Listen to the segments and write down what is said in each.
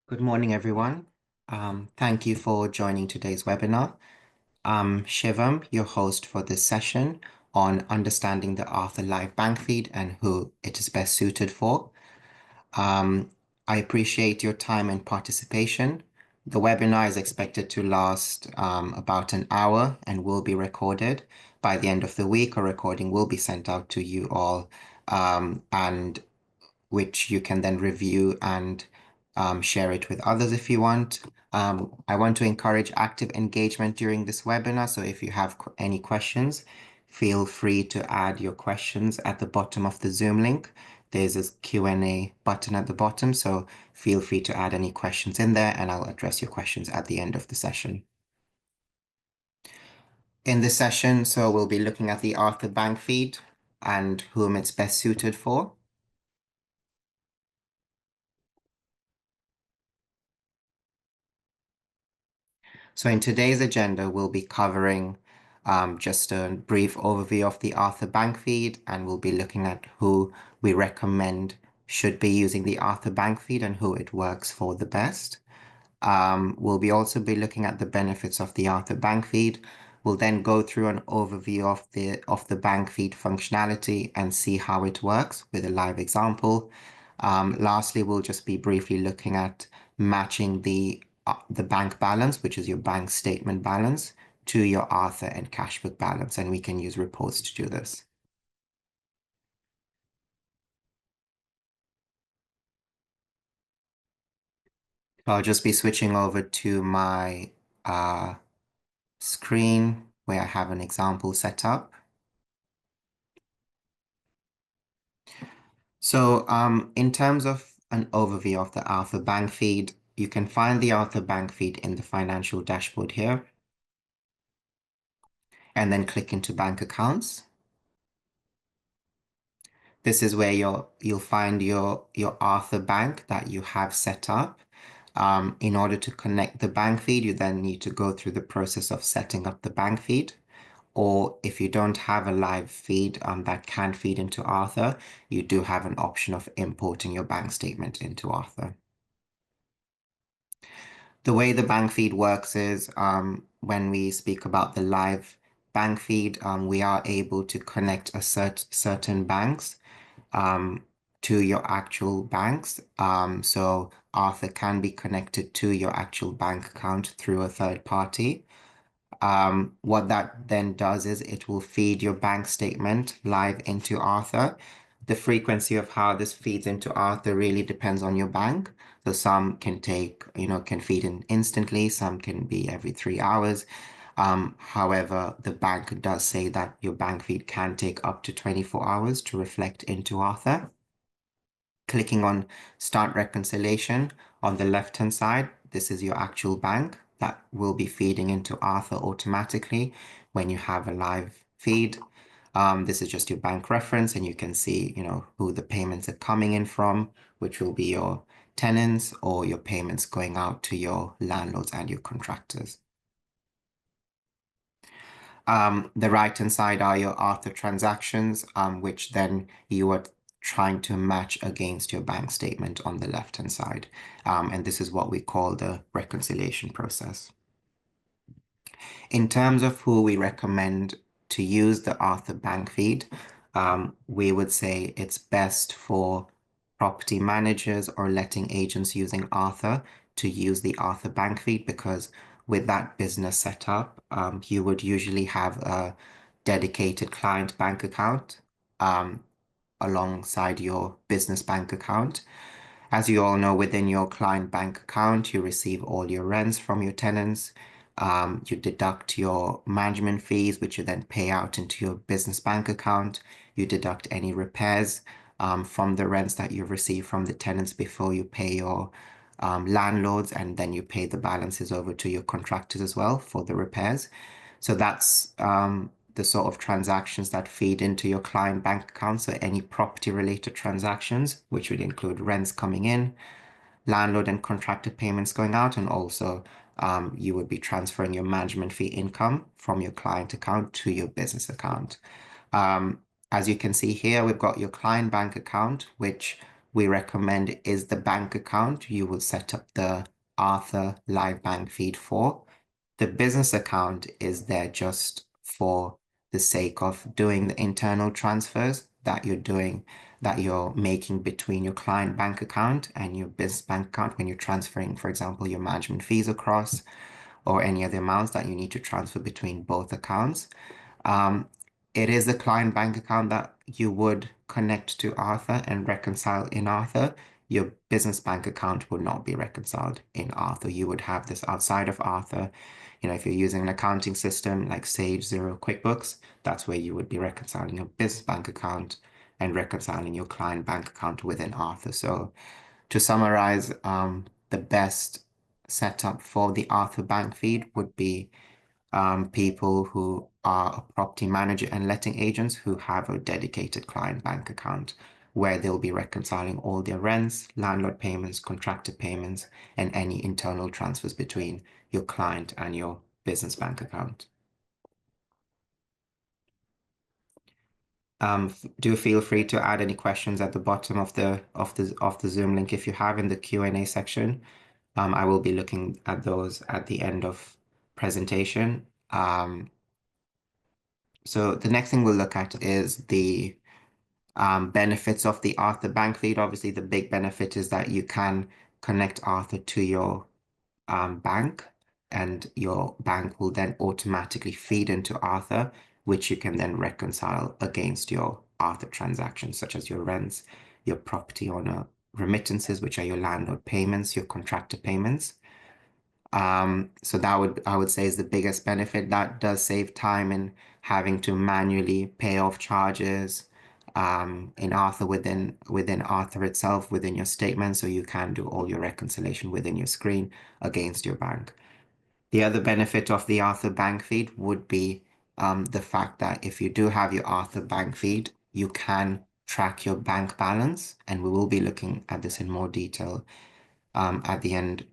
Good morning, everyone. Thank you for joining today's webinar. I'm Shivam, your host for this session on understanding the Arthur Live bank feed and who it is best suited for. I appreciate your time and participation. The webinar is expected to last about an hour and will be recorded. By the end of the week, a recording will be sent out to you all, and which you can then review and share it with others if you want. I want to encourage active engagement during this webinar. So if you have any questions, feel free to add your questions at the bottom of the Zoom link. There's a Q&A button at the bottom, so feel free to add any questions in there and I'll address your questions at the end of the session. In this session, so we'll be looking at the Arthur bank feed and whom it's best suited for. So in today's agenda, we'll be covering just a brief overview of the Arthur bank feed, and we'll be looking at who we recommend should be using the Arthur bank feed and who it works for the best. We'll also be looking at the benefits of the Arthur bank feed. We'll then go through an overview of the bank feed functionality and see how it works with a live example. Lastly, we'll just be briefly looking at matching the bank balance, which is your bank statement balance, to your Arthur and cashbook balance, and we can use reports to do this. I'll just be switching over to my screen where I have an example set up. So in terms of an overview of the Arthur bank feed, you can find the Arthur bank feed in the financial dashboard here, and then click into bank accounts. This is where you'll find your Arthur bank that you have set up. In order to connect the bank feed, you then need to go through the process of setting up the bank feed. Or if you don't have a live feed that can feed into Arthur, you do have an option of importing your bank statement into Arthur. The way the bank feed works is when we speak about the live bank feed, we are able to connect a certain banks to your actual banks. So Arthur can be connected to your actual bank account through a third party. What that then does is it will feed your bank statement live into Arthur. The frequency of how this feeds into Arthur really depends on your bank. So some can can feed in instantly, some can be every 3 hours. However, the bank does say that your bank feed can take up to 24 hours to reflect into Arthur. Clicking on Start Reconciliation on the left-hand side, this is your actual bank that will be feeding into Arthur automatically when you have a live feed. This is just your bank reference, and you can see, who the payments are coming in from, which will be your tenants or your payments going out to your landlords and your contractors. The right-hand side are your Arthur transactions, which then you are trying to match against your bank statement on the left-hand side. And this is what we call the reconciliation process. In terms of who we recommend to use the Arthur bank feed, we would say it's best for property managers or letting agents using Arthur to use the Arthur bank feed, because with that business setup, you would usually have a dedicated client bank account alongside your business bank account. As you all know, within your client bank account, you receive all your rents from your tenants. You deduct your management fees, which you then pay out into your business bank account. You deduct any repairs from the rents that you receive from the tenants before you pay your landlords, and then you pay the balances over to your contractors as well for the repairs. So that's the sort of transactions that feed into your client bank account. So any property related transactions, which would include rents coming in, landlord and contractor payments going out, and also you would be transferring your management fee income from your client account to your business account. As you can see here, we've got your client bank account, which we recommend is the bank account you will set up the Arthur live bank feed for. The business account is there just for the sake of doing the internal transfers that you're making between your client bank account and your business bank account when you're transferring, for example, your management fees across or any other amounts that you need to transfer between both accounts. Um, it is the client bank account that you would connect to Arthur and reconcile in Arthur. Your business bank account would not be reconciled in Arthur. You would have this outside of Arthur. If you're using an accounting system like Sage, Xero, QuickBooks, that's where you would be reconciling your business bank account and reconciling your client bank account within Arthur. So to summarize, the best setup for the Arthur bank feed would be people who are a property manager and letting agents who have a dedicated client bank account where they'll be reconciling all their rents, landlord payments, contractor payments, and any internal transfers between your client and your business bank account. Do feel free to add any questions at the bottom of the Zoom link if you have in the Q&A section. I will be looking at those at the end of presentation. So the next thing we'll look at is the benefits of the Arthur bank feed. Obviously, the big benefit is that you can connect Arthur to your bank, and your bank will then automatically feed into Arthur, which you can then reconcile against your Arthur transactions, such as your rents, your property owner remittances, which are your landlord payments, your contractor payments. So that I would say is the biggest benefit. That does save time in having to manually pay off charges in Arthur within Arthur itself, within your statement, so you can do all your reconciliation within your screen against your bank. The other benefit of the Arthur bank feed would be the fact that if you do have your Arthur bank feed, you can track your bank balance, and we will be looking at this in more detail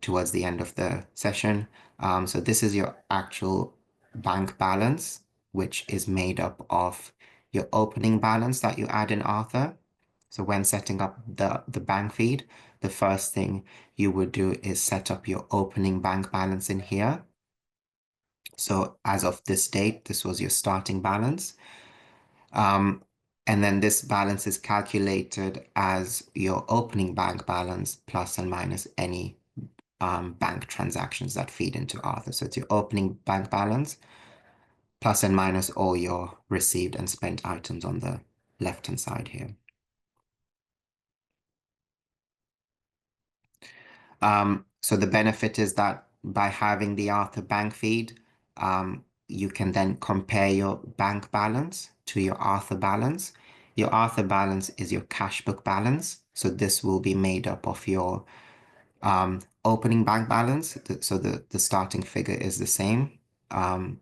towards the end of the session. So this is your actual bank balance, which is made up of your opening balance that you add in Arthur. So when setting up the bank feed, the first thing you would do is set up your opening bank balance in here. So as of this date, this was your starting balance. And then this balance is calculated as your opening bank balance plus and minus any bank transactions that feed into Arthur. So it's your opening bank balance plus and minus all your received and spent items on the left-hand side here. So the benefit is that by having the Arthur bank feed, you can then compare your bank balance to your Arthur balance. Your Arthur balance is your cash book balance. So this will be made up of your opening bank balance. So the starting figure is the same.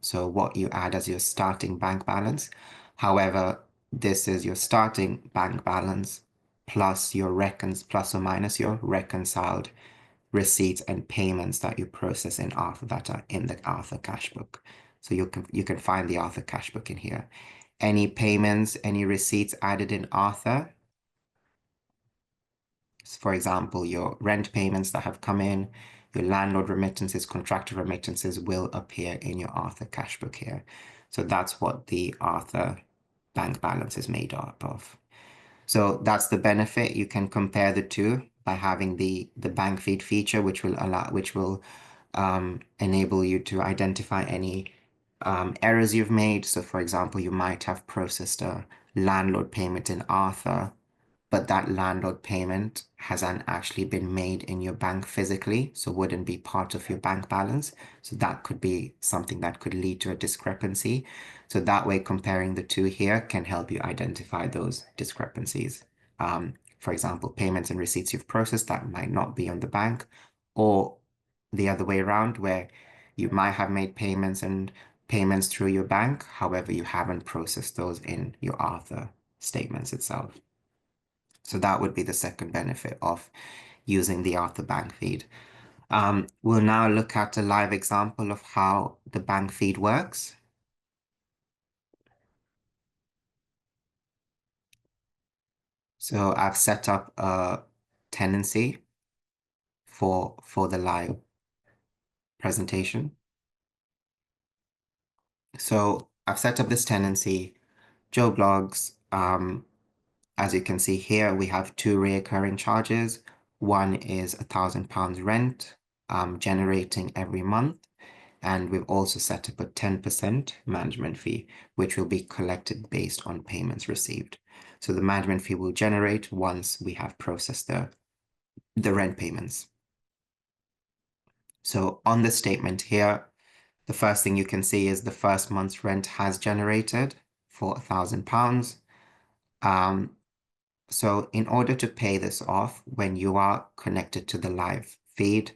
So what you add as your starting bank balance. However, this is your starting bank balance plus plus or minus your reconciled receipts and payments that you process in Arthur that are in the Arthur cash book. So you can find the Arthur cash book in here. Any payments, any receipts added in Arthur, for example, your rent payments that have come in, your landlord remittances, contractor remittances will appear in your Arthur cash book here. So that's what the Arthur bank balance is made up of. So that's the benefit. You can compare the two by having the bank feed feature, which will enable you to identify any errors you've made. So for example, you might have processed a landlord payment in Arthur, but that landlord payment hasn't actually been made in your bank physically, so wouldn't be part of your bank balance. So that could be something that could lead to a discrepancy. So that way, comparing the two here can help you identify those discrepancies. For example, payments and receipts you've processed that might not be on the bank, or the other way around, where you might have made payments through your bank, however, you haven't processed those in your Arthur statements itself. So that would be the second benefit of using the Arthur bank feed. We'll now look at a live example of how the bank feed works. So I've set up a tenancy for the live presentation. So I've set up this tenancy, Joe Blogs. As you can see here, we have two recurring charges. One is £1,000 rent, generating every month. And we've also set up a 10% management fee, which will be collected based on payments received. So the management fee will generate once we have processed the rent payments. So on the statement here, the first thing you can see is the first month's rent has generated for £1,000. So in order to pay this off, when you are connected to the live feed,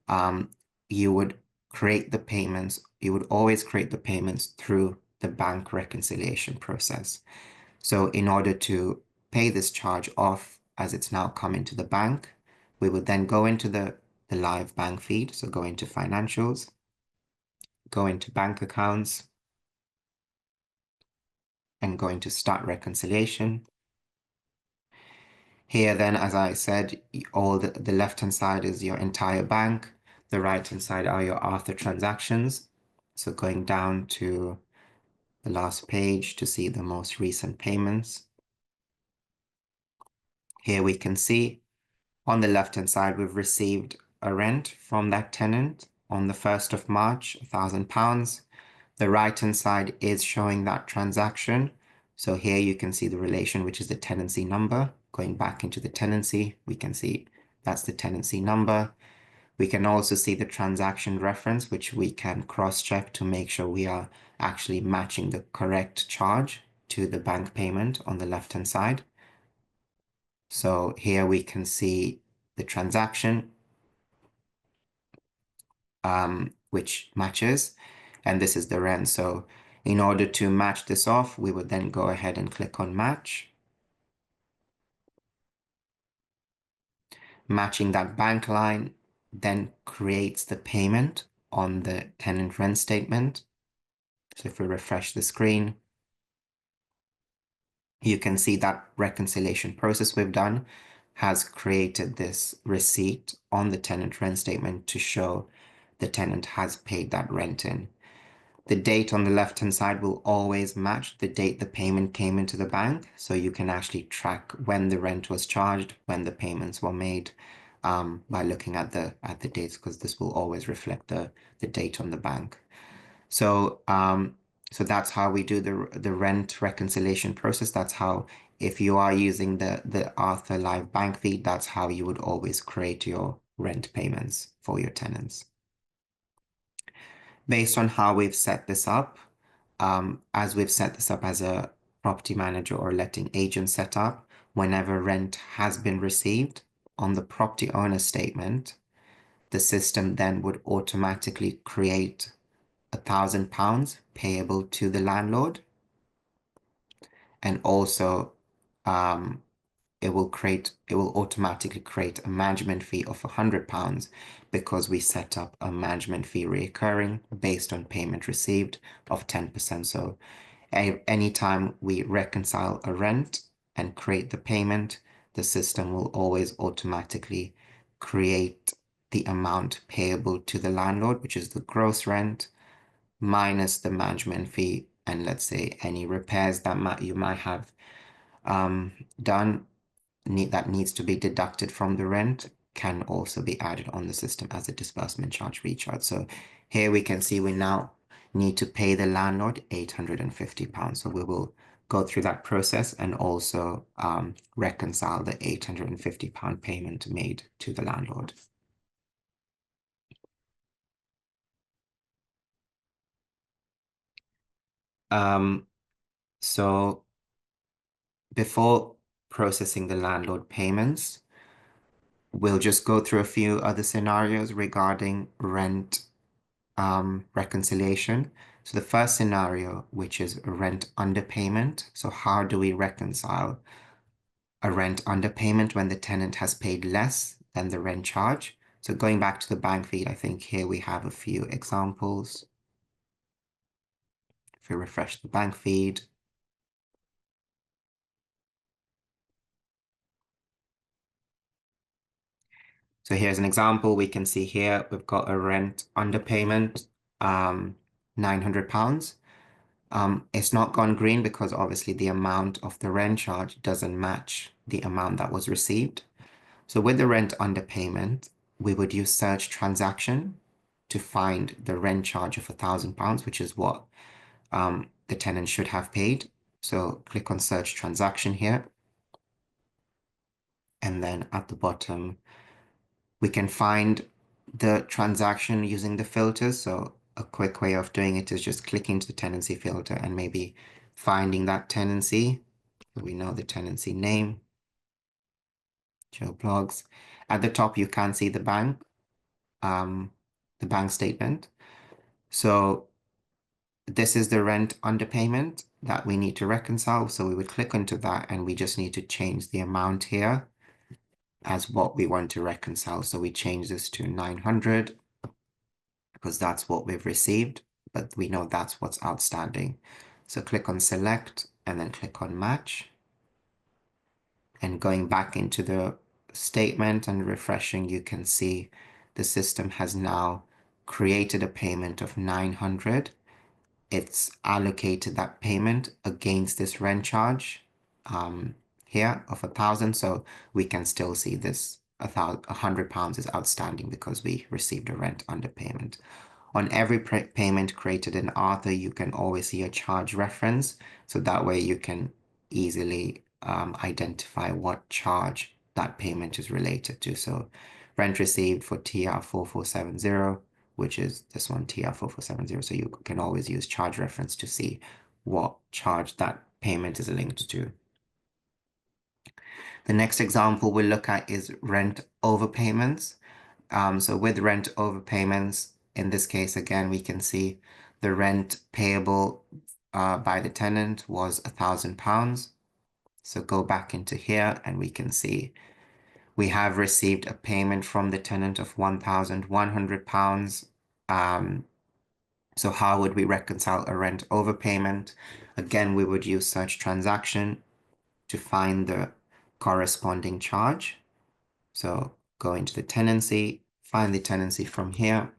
um, you would create the payments. You would always create the payments through the bank reconciliation process. So in order to pay this charge off, as it's now come into the bank, we would then go into the live bank feed. So go into financials, go into bank accounts, and go into start reconciliation. Here then, as I said, all the left-hand side is your entire bank. The right-hand side are your author transactions. So going down to the last page to see the most recent payments. Here we can see on the left-hand side, we've received a rent from that tenant on the 1st of March, £1,000. The right-hand side is showing that transaction. So here you can see the relation, which is the tenancy number. Going back into the tenancy, we can see that's the tenancy number. We can also see the transaction reference, which we can cross-check to make sure we are actually matching the correct charge to the bank payment on the left-hand side. So here we can see the transaction, which matches, and this is the rent. So in order to match this off, we would then go ahead and click on match. Matching that bank line then creates the payment on the tenant rent statement. So if we refresh the screen, you can see that reconciliation process we've done has created this receipt on the tenant rent statement to show the tenant has paid that rent in. The date on the left-hand side will always match the date the payment came into the bank. So you can actually track when the rent was charged, when the payments were made, by looking at the dates, because this will always reflect the date on the bank. So so that's how we do the rent reconciliation process. That's how, if you are using the Arthur Live Bank feed, that's how you would always create your rent payments for your tenants. Based on how we've set this up, as we've set this up as a property manager or letting agent setup, whenever rent has been received on the property owner statement, the system then would automatically create £1,000 payable to the landlord. And also, um, it will automatically create a management fee of £100 because we set up a management fee recurring based on payment received of 10%. So anytime we reconcile a rent and create the payment, the system will always automatically create the amount payable to the landlord, which is the gross rent minus the management fee, and let's say any repairs that you might have done that needs to be deducted from the rent can also be added on the system as a disbursement charge recharge. So here we can see we now need to pay the landlord £850. So we will go through that process and also reconcile the £850 payment made to the landlord. So before processing the landlord payments, we'll just go through a few other scenarios regarding rent reconciliation. So the first scenario, which is rent underpayment. So how do we reconcile a rent underpayment when the tenant has paid less than the rent charge? So going back to the bank feed, I think here we have a few examples. If we refresh the bank feed, So here's an example. We can see here we've got a rent underpayment, £900. It's not gone green because obviously the amount of the rent charge doesn't match the amount that was received. So with the rent underpayment, we would use search transaction to find the rent charge of £1,000, which is what the tenant should have paid. So click on search transaction here. And then at the bottom, we can find the transaction using the filters. So a quick way of doing it is just clicking to the tenancy filter and maybe finding that tenancy. So we know the tenancy name, Joe Blogs. At the top, you can see um, the bank statement. So this is the rent underpayment that we need to reconcile. So we would click into that and we just need to change the amount here as what we want to reconcile. So we change this to 900 because that's what we've received, but we know that's what's outstanding. So click on select and then click on match. And going back into the statement and refreshing, you can see the system has now created a payment of 900. It's allocated that payment against this rent charge here of 1,000. So we can still see this £100 is outstanding because we received a rent underpayment. On every payment created in Arthur, you can always see a charge reference. So that way you can easily identify what charge that payment is related to. So rent received for TR4470, which is this one, TR4470. So you can always use charge reference to see what charge that payment is linked to. The next example we'll look at is rent overpayments. So with rent overpayments, in this case, again, we can see the rent payable by the tenant was £1,000. So go back into here and we can see we have received a payment from the tenant of £1,100. So how would we reconcile a rent overpayment? Again, we would use search transaction to find the corresponding charge. So go into the tenancy, find the tenancy from here.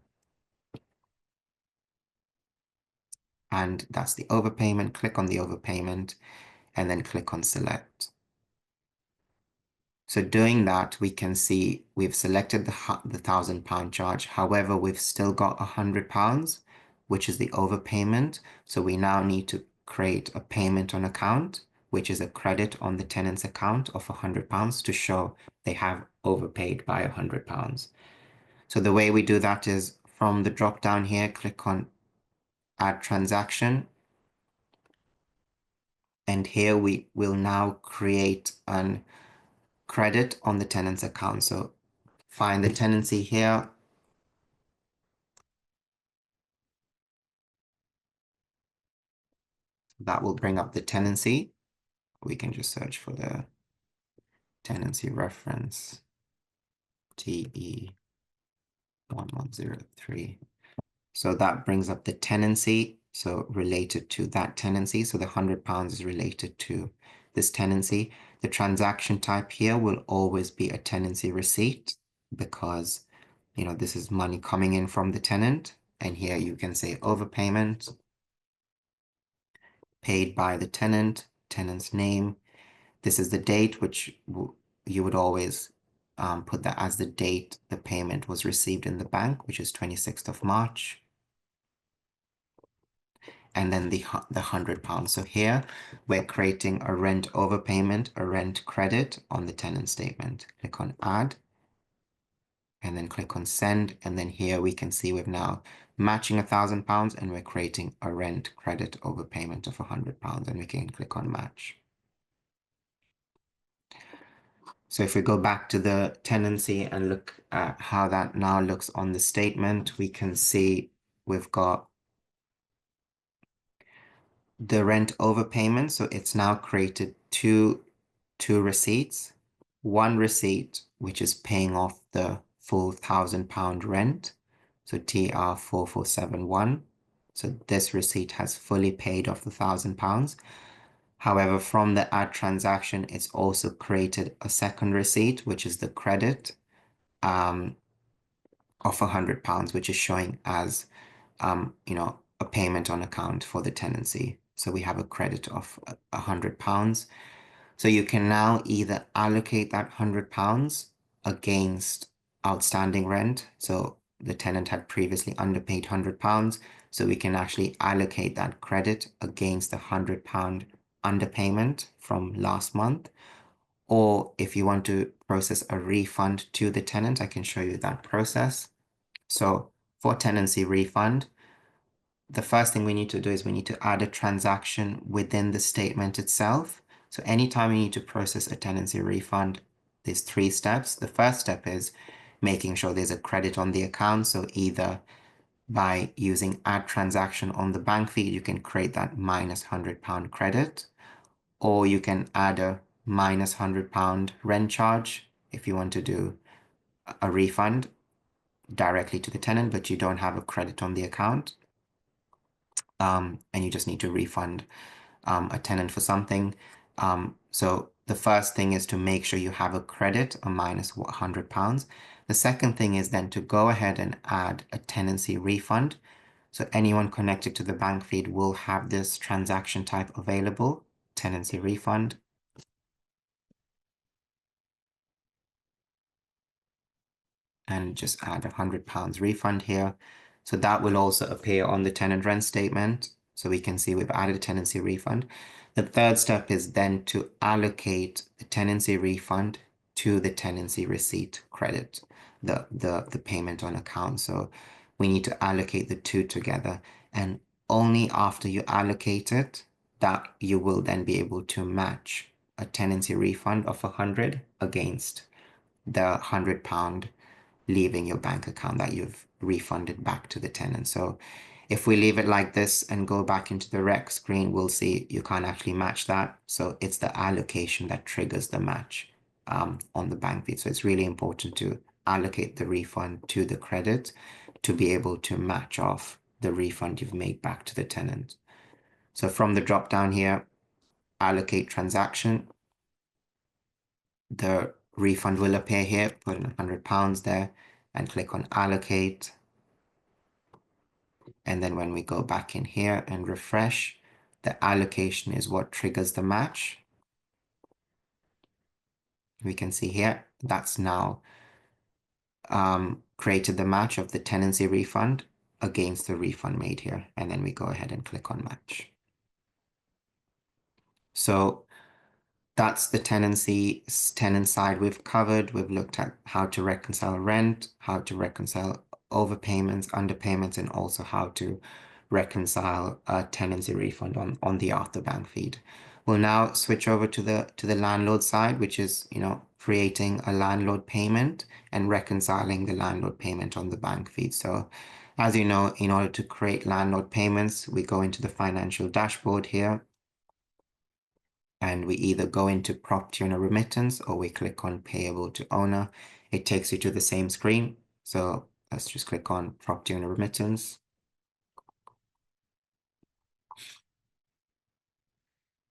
And that's the overpayment. Click on the overpayment and then click on select. So doing that, we can see we've selected the £1,000 charge. However, we've still got £100, which is the overpayment. So we now need to create a payment on account, which is a credit on the tenant's account of £100 to show they have overpaid by £100. So the way we do that is from the drop down here, click on add transaction. And here we will now create an credit on the tenant's account. So find the tenancy here. That will bring up the tenancy. We can just search for the tenancy reference, TE1103. So that brings up the tenancy, so related to that tenancy. So the £100 is related to this tenancy. The transaction type here will always be a tenancy receipt because, this is money coming in from the tenant. And here you can say overpayment, paid by the tenant, tenant's name. This is the date, which you would always put that as the date the payment was received in the bank, which is 26th of March. And then the £100. So here we're creating a rent overpayment, a rent credit on the tenant statement. Click on add and then click on send. And then here we can see we've now matching £1,000 and we're creating a rent credit overpayment of £100 and we can click on match. So if we go back to the tenancy and look at how that now looks on the statement, we can see we've got the rent overpayment. So it's now created two receipts. One receipt, which is paying off the full £1,000 rent. So TR4471. So this receipt has fully paid off the £1,000. However, from the add transaction, it's also created a second receipt, which is the credit um, of £100, which is showing as a payment on account for the tenancy. So we have a credit of £100. So you can now either allocate that £100 against outstanding rent. So the tenant had previously underpaid £100, so we can actually allocate that credit against the £100 underpayment from last month. Or if you want to process a refund to the tenant, I can show you that process. So for tenancy refund, the first thing we need to do is we need to add a transaction within the statement itself. So anytime we need to process a tenancy refund, there's 3 steps. The first step is making sure there's a credit on the account. So either by using add transaction on the bank feed, you can create that minus £100 credit, or you can add a minus £100 rent charge if you want to do a refund directly to the tenant, but you don't have a credit on the account. And you just need to refund a tenant for something. So the first thing is to make sure you have a credit, a minus £100. The second thing is then to go ahead and add a tenancy refund. So anyone connected to the bank feed will have this transaction type available, tenancy refund. And just add £100 refund here. So that will also appear on the tenant rent statement. So we can see we've added a tenancy refund. The third step is then to allocate the tenancy refund to the tenancy receipt credit, the payment on account. So we need to allocate the two together. And only after you allocate it, that you will then be able to match a tenancy refund of 100 against the £100 leaving your bank account that you've refunded back to the tenant. So if we leave it like this and go back into the rec screen, we'll see you can't actually match that. So it's the allocation that triggers the match on the bank feed. So it's really important to allocate the refund to the credit to be able to match off the refund you've made back to the tenant. So from the drop down here, allocate transaction, the refund will appear here, put in £100 there and click on allocate. And then when we go back in here and refresh, the allocation is what triggers the match. We can see here that's now created the match of the tenancy refund against the refund made here. And then we go ahead and click on match. So that's the tenant side we've covered. We've looked at how to reconcile rent, how to reconcile overpayments, underpayments, and also how to reconcile a tenancy refund on the author bank feed. We'll now switch over to the landlord side, which is, creating a landlord payment and reconciling the landlord payment on the bank feed. So as you know, in order to create landlord payments, we go into the financial dashboard here, and we either go into property owner remittance or we click on payable to owner. It takes you to the same screen. So let's just click on property owner remittance.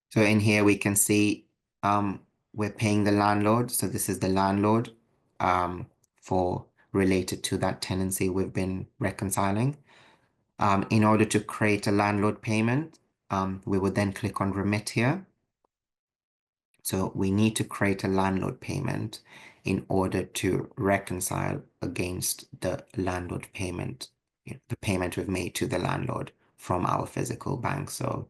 So in here we can see we're paying the landlord. So this is the landlord for related to that tenancy we've been reconciling. In order to create a landlord payment, we would then click on remit here. So we need to create a landlord payment in order to reconcile against the landlord payment, the payment we've made to the landlord from our physical bank. So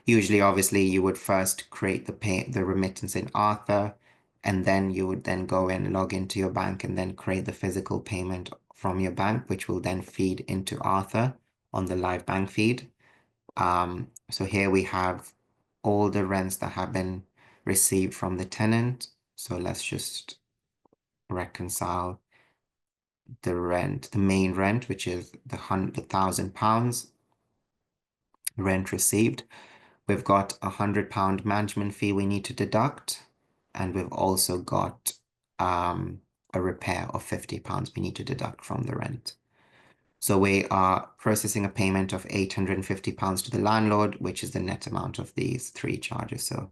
usually, obviously, you would first create the remittance in Arthur, and then you would then go and log into your bank and then create the physical payment from your bank, which will then feed into Arthur on the live bank feed. So here we have all the rents that have been received from the tenant. So let's just reconcile the rent, the main rent, which is the £1,000 rent received. We've got £100 management fee we need to deduct, and we've also got a repair of £50 we need to deduct from the rent. So we are processing a payment of £850 to the landlord, which is the net amount of these 3 charges. So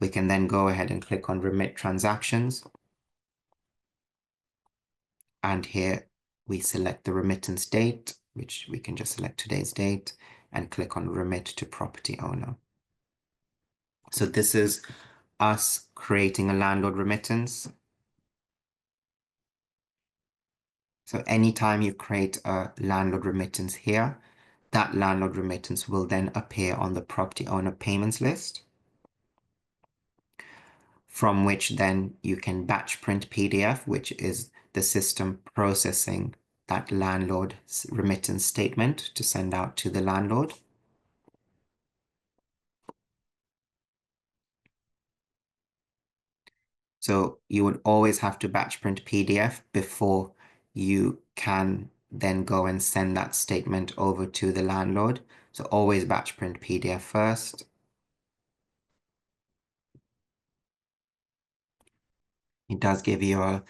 we can then go ahead and click on remit transactions. And here we select the remittance date, which we can just select today's date and click on remit to property owner. So this is us creating a landlord remittance. So anytime you create a landlord remittance here, that landlord remittance will then appear on the property owner payments list, from which then you can batch print PDF, which is the system processing that landlord remittance statement to send out to the landlord. So you would always have to batch print PDF before you can then go and send that statement over to the landlord. So always batch print PDF first. It does give you a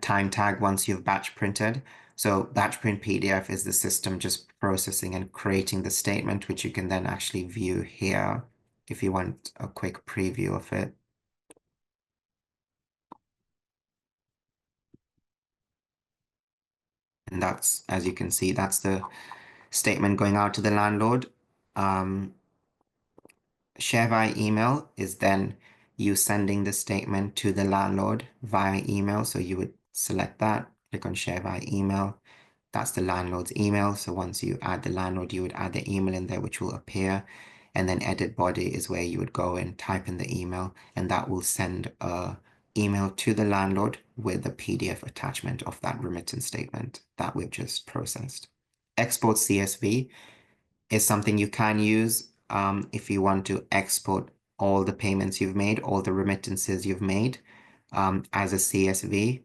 time tag once you've batch printed. So batch print PDF is the system just processing and creating the statement, which you can then actually view here if you want a quick preview of it. And that's, as you can see, that's the statement going out to the landlord. Share via email is then you sending the statement to the landlord via email. So you would select that, click on share via email. That's the landlord's email. So once you add the landlord, you would add the email in there, which will appear. And then edit body is where you would go and type in the email, and that will send a email to the landlord with the PDF attachment of that remittance statement that we've just processed. Export CSV is something you can use if you want to export all the payments you've made, all the remittances you've made as a CSV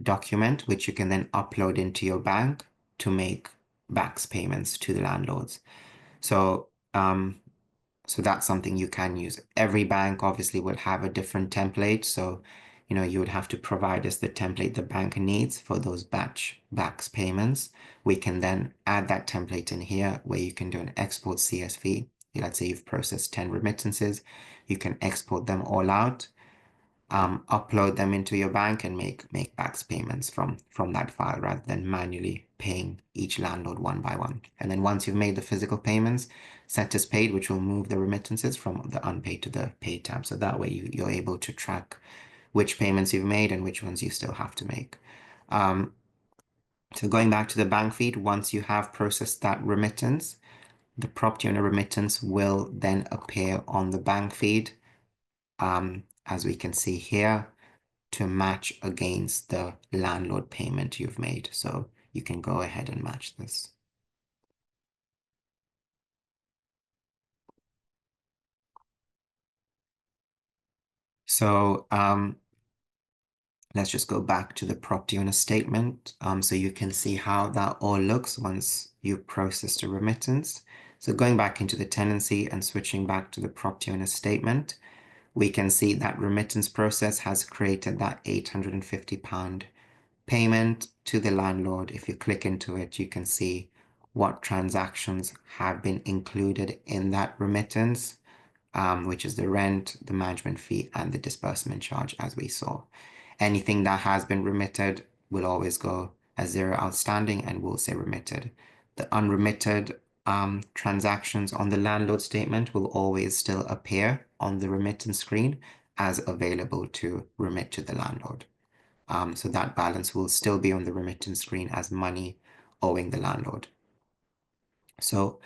document, which you can then upload into your bank to make backs payments to the landlords. So, so that's something you can use. Every bank obviously will have a different template. So, you would have to provide us the template the bank needs for those batch backs payments. We can then add that template in here where you can do an export CSV. Let's say you've processed 10 remittances. You can export them all out, upload them into your bank and make backs payments from that file rather than manually paying each landlord one by one. And then once you've made the physical payments, set as paid, which will move the remittances from the unpaid to the paid tab. So that way you're able to track which payments you've made and which ones you still have to make. So going back to the bank feed, once you have processed that remittance, the property owner remittance will then appear on the bank feed, as we can see here, to match against the landlord payment you've made. So you can go ahead and match this. So let's just go back to the property owner statement so you can see how that all looks once you've processed a remittance. So going back into the tenancy and switching back to the property owner statement, we can see that remittance process has created that £850 payment to the landlord. If you click into it, you can see what transactions have been included in that remittance, which is the rent, the management fee, and the disbursement charge, as we saw. Anything that has been remitted will always go as zero outstanding and will say remitted. The unremitted transactions on the landlord statement will always still appear on the remittance screen as available to remit to the landlord. So that balance will still be on the remittance screen as money owing the landlord. So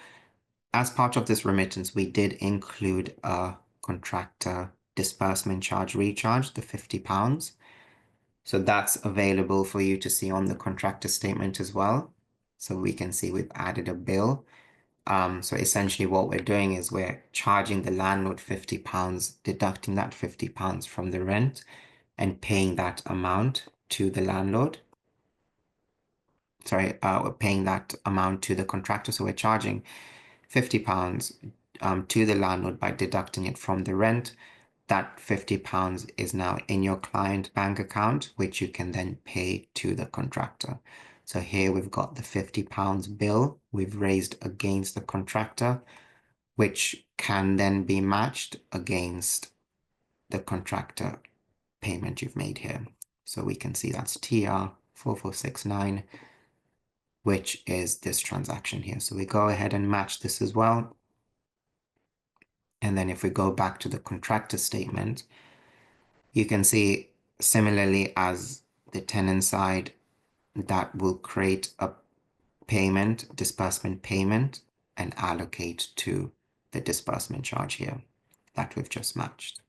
as part of this remittance, we did include a contractor disbursement charge recharge, the £50. So that's available for you to see on the contractor statement as well. So we can see we've added a bill. So essentially what we're doing is we're charging the landlord £50, deducting that £50 from the rent and paying that amount to the landlord. Sorry, we're paying that amount to the contractor. So we're charging £50 to the landlord by deducting it from the rent. That £50 is now in your client bank account, which you can then pay to the contractor. So here we've got the £50 bill we've raised against the contractor, which can then be matched against the contractor payment you've made here. So we can see that's TR 4469, which is this transaction here. So we go ahead and match this as well. And then if we go back to the contractor statement, you can see similarly as the tenant side, that will create a disbursement payment, and allocate to the disbursement charge here that we've just matched.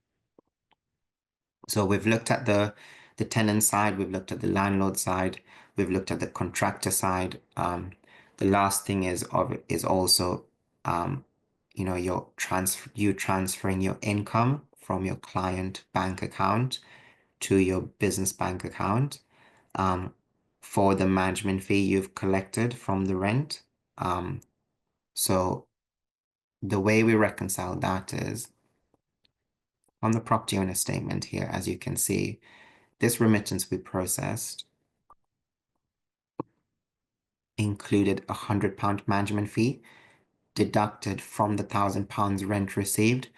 So we've looked at the tenant side, we've looked at the landlord side, we've looked at the contractor side. The last thing is also you transferring your income from your client bank account to your business bank account for the management fee you've collected from the rent. So the way we reconcile that is on the property owner statement here, as you can see, this remittance we processed included a £100 management fee deducted from the £1,000 rent received,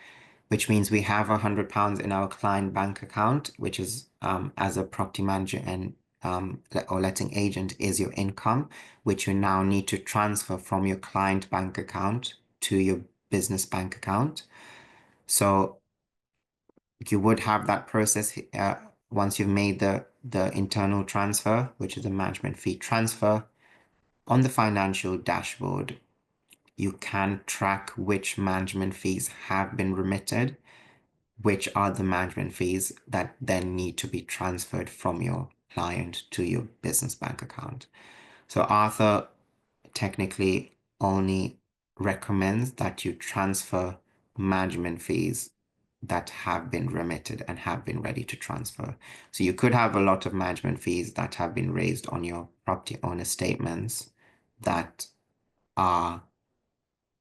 which means we have £100 in our client bank account, which is as a property manager and or letting agent is your income, which you now need to transfer from your client bank account to your business bank account. So you would have that process once you've made the internal transfer, which is a management fee transfer. On the financial dashboard, you can track which management fees have been remitted, which are the management fees that then need to be transferred from your client to your business bank account. So Arthur technically only recommends that you transfer management fees that have been remitted and have been ready to transfer. So you could have a lot of management fees that have been raised on your property owner statements that are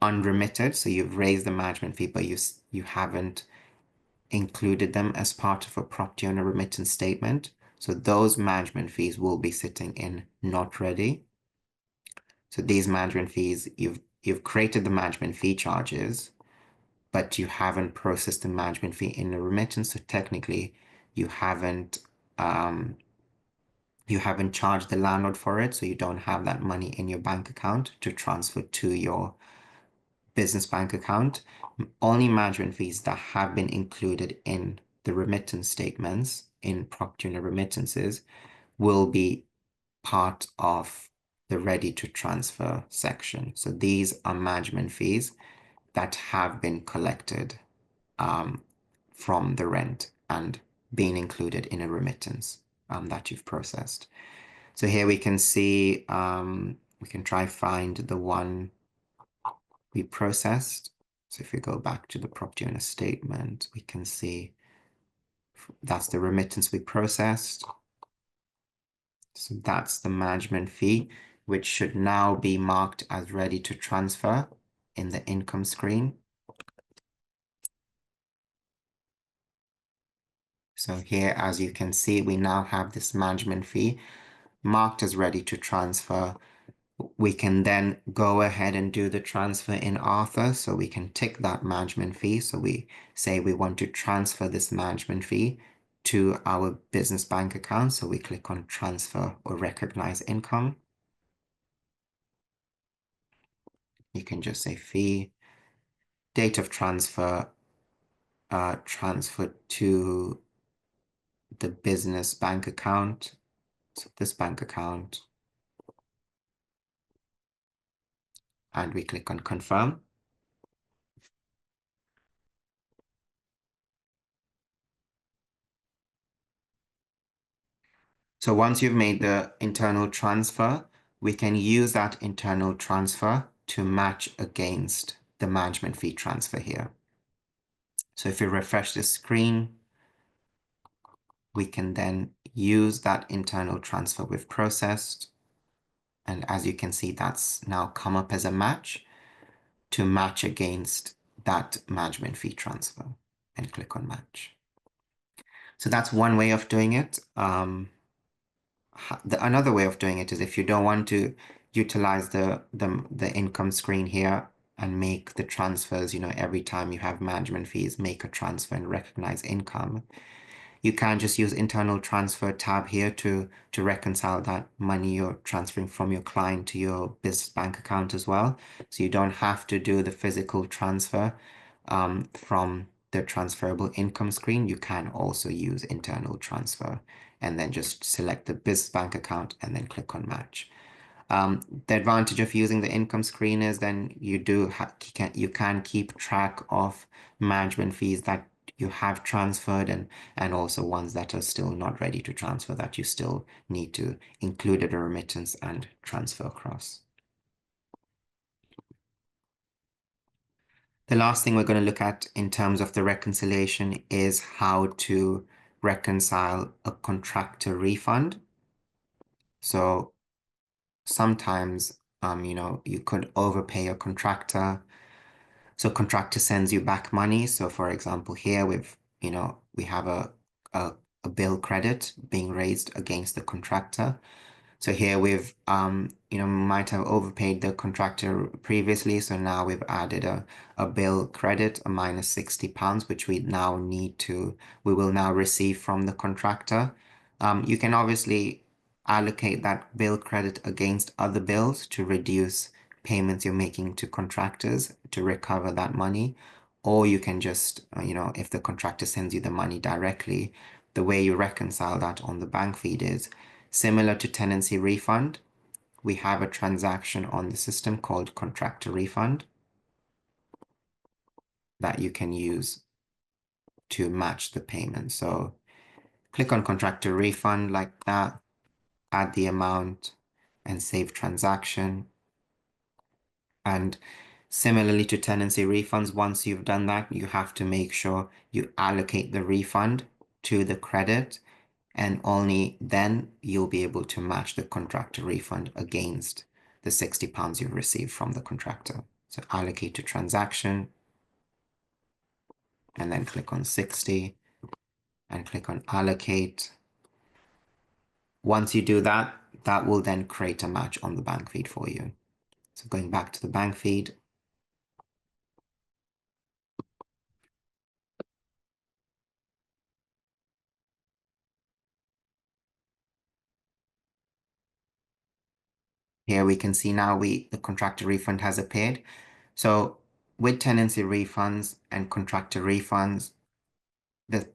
unremitted. So you've raised the management fee, but you haven't included them as part of a property owner remittance statement. So those management fees will be sitting in not ready. So these management fees, you've created the management fee charges, but you haven't processed the management fee in the remittance. So technically, you haven't charged the landlord for it. So you don't have that money in your bank account to transfer to your business bank account. Only management fees that have been included in the remittance statements in property owner remittances will be part of the ready to transfer section. So these are management fees that have been collected from the rent and being included in a remittance that you've processed. So here we can see, we can try find the one we processed. So if we go back to the property owner statement, we can see that's the remittance we processed. So that's the management fee, which should now be marked as ready to transfer in the income screen. So here, as you can see, we now have this management fee marked as ready to transfer. We can then go ahead and do the transfer in Arthur. So we can tick that management fee. So we say we want to transfer this management fee to our business bank account. So we click on transfer or recognize income. You can just say fee, date of transfer, transfer to the business bank account. So this bank account. And we click on confirm. So once you've made the internal transfer, we can use that internal transfer to match against the management fee transfer here. So if we refresh the screen, we can then use that internal transfer we've processed. And as you can see, that's now come up as a match to match against that management fee transfer, and click on match. So that's one way of doing it. Another way of doing it is if you don't want to utilize the income screen here and make the transfers, every time you have management fees, make a transfer and recognize income. You can just use internal transfer tab here to reconcile that money you're transferring from your client to your business bank account as well. So you don't have to do the physical transfer from the transferable income screen. You can also use internal transfer and then just select the business bank account and then click on match. The advantage of using the income screen is then you can keep track of management fees that you have transferred and also ones that are still not ready to transfer that you still need to include in a remittance and transfer across. The last thing we're going to look at in terms of the reconciliation is how to reconcile a contractor refund. So sometimes, you could overpay a contractor. So contractor sends you back money. So for example, here we have a, a bill credit being raised against the contractor. So here we've, might have overpaid the contractor previously. So now we've added a bill credit, a minus £60, which we will now receive from the contractor. You can obviously allocate that bill credit against other bills to reduce payments you're making to contractors to recover that money. Or you can just, if the contractor sends you the money directly, the way you reconcile that on the bank feed is similar to tenancy refund. We have a transaction on the system called Contractor Refund that you can use to match the payment. So click on Contractor Refund like that, add the amount and save transaction. And similarly to tenancy refunds, once you've done that, you have to make sure you allocate the refund to the credit, and only then you'll be able to match the contractor refund against the £60 you've received from the contractor. So allocate to transaction, and then click on 60 and click on allocate. Once you do that, that will then create a match on the bank feed for you. So going back to the bank feed, here we can see now the contractor refund has appeared. So with tenancy refunds and contractor refunds, the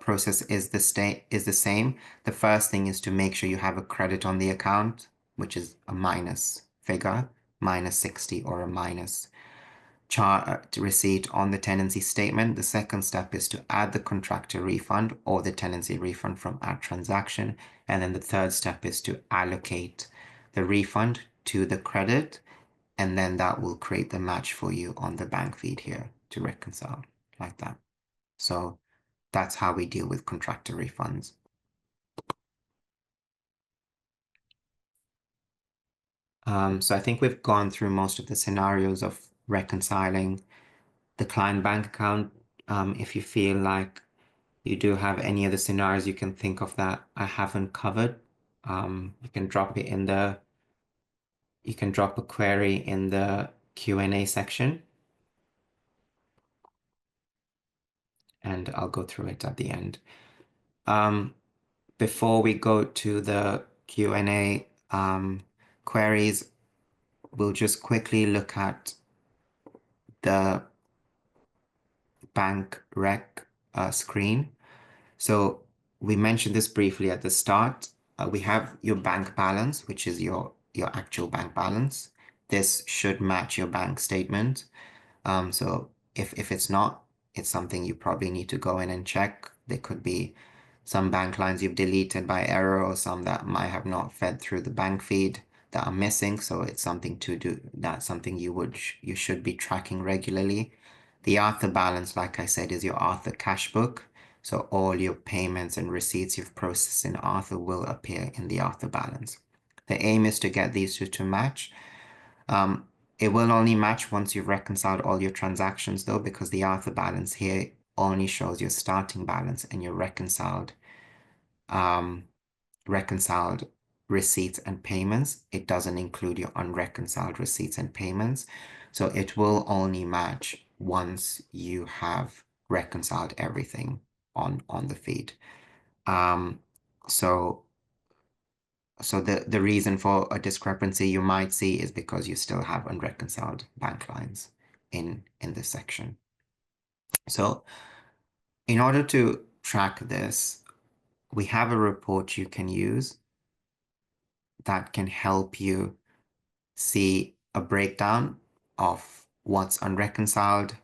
process is the same. The first thing is to make sure you have a credit on the account, which is a minus figure, minus 60 or a minus receipt on the tenancy statement. The second step is to add the contractor refund or the tenancy refund from add transaction. And then the third step is to allocate the refund to the credit. And then that will create the match for you on the bank feed here to reconcile like that. So that's how we deal with contractor refunds. So I think we've gone through most of the scenarios of reconciling the client bank account. If you feel like you do have any other scenarios you can think of that I haven't covered, you can drop a query in the Q&A section, and I'll go through it at the end. Before we go to the Q&A queries, we'll just quickly look at the bank rec screen. So we mentioned this briefly at the start. We have your bank balance, which is your actual bank balance. This should match your bank statement. So if it's not, it's something you probably need to go in and check. There could be some bank lines you've deleted by error or some that might have not fed through the bank feed that are missing. So it's something to do. That's something you should be tracking regularly. The Arthur balance, like I said, is your Arthur cash book. So all your payments and receipts you've processed in Arthur will appear in the Arthur balance. The aim is to get these two to match. It will only match once you've reconciled all your transactions though, because the Arthur balance here only shows your starting balance and your reconciled receipts and payments. It doesn't include your unreconciled receipts and payments. So it will only match once you have reconciled everything on the feed. Um, so so the reason for a discrepancy you might see is because you still have unreconciled bank lines in this section. So in order to track this, we have a report you can use that can help you see a breakdown of what's unreconciled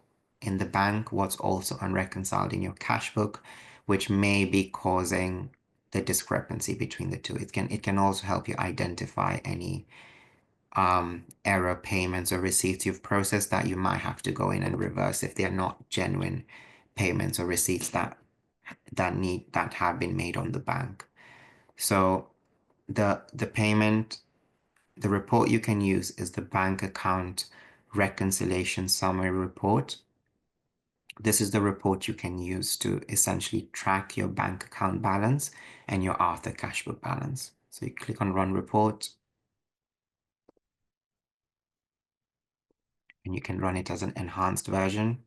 in the bank, what's also unreconciled in your cash book, which may be causing the discrepancy between the two. It can also help you identify any error payments or receipts you've processed that you might have to go in and reverse if they're not genuine payments or receipts that have been made on the bank. So the payment, the report you can use is the bank account reconciliation summary report. This is the report you can use to essentially track your bank account balance and your Arthur cashbook balance. So you click on Run Report, and you can run it as an enhanced version.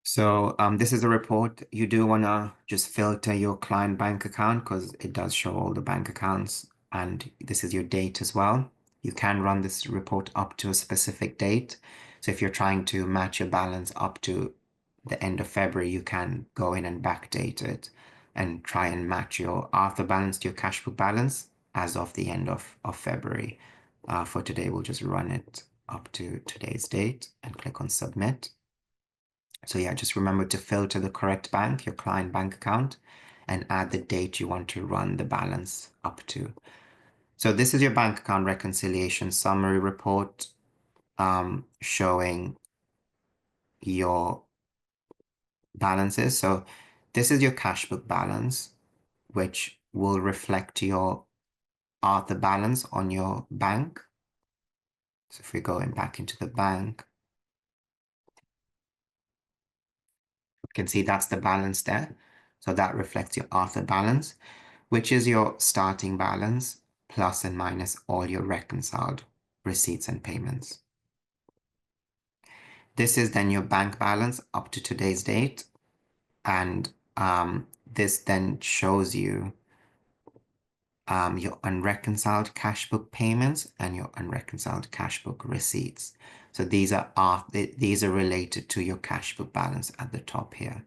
So this is a report. You do want to just filter your client bank account because it does show all the bank accounts, and this is your date as well. You can run this report up to a specific date. So if you're trying to match your balance up to the end of February, you can go in and backdate it and try and match your Arthur balance to your cash book balance as of the end of February. For today, we'll just run it up to today's date and click on Submit. So yeah, just remember to filter the correct bank, your client bank account, and add the date you want to run the balance up to. So this is your bank account reconciliation summary report showing your balances. So this is your cash book balance, which will reflect your Arthur balance on your bank. So if we're going back into the bank, you can see that's the balance there. So that reflects your Arthur balance, which is your starting balance plus and minus all your reconciled receipts and payments. This is then your bank balance up to today's date. And this then shows you your unreconciled cash book payments and your unreconciled cash book receipts. So these are related to your cash book balance at the top here.